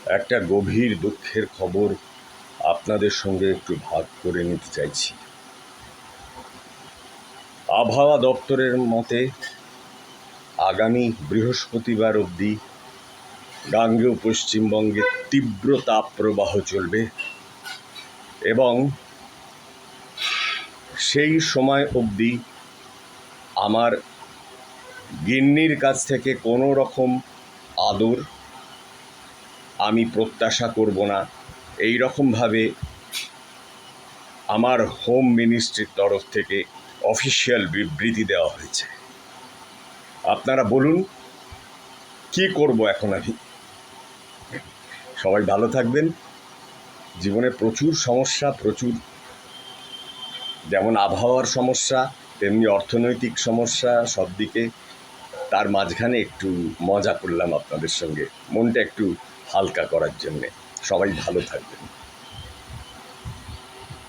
একটা গভীর দুঃখের খবর আপনাদের সঙ্গে একটু ভাগ করে নিতে চাইছি। আবহাওয়া দপ্তরের মতে আগামী বৃহস্পতিবার অবধি গাঙ্গেয় পশ্চিমবঙ্গে তীব্র তাপপ্রবাহ চলবে এবং সেই সময় অবধি আমার গিন্নির কাছ থেকে কোনো রকম আদর আমি প্রত্যাশা করব না, এই রকমভাবে আমার হোম মিনিস্ট্রির তরফ থেকে অফিসিয়াল বিবৃতি দেওয়া হয়েছে। আপনারা বলুন কি করব এখন আমি? সবাই ভালো থাকবেন। জীবনে প্রচুর সমস্যা, যেমন আবহাওয়ার সমস্যা তেমনি অর্থনৈতিক সমস্যা, সব দিকে তার মাঝখানে একটু মজা করলাম আপনাদের সঙ্গে, মনটা একটু হালকা করার জন্যে। সবাই ভালো থাকবেন।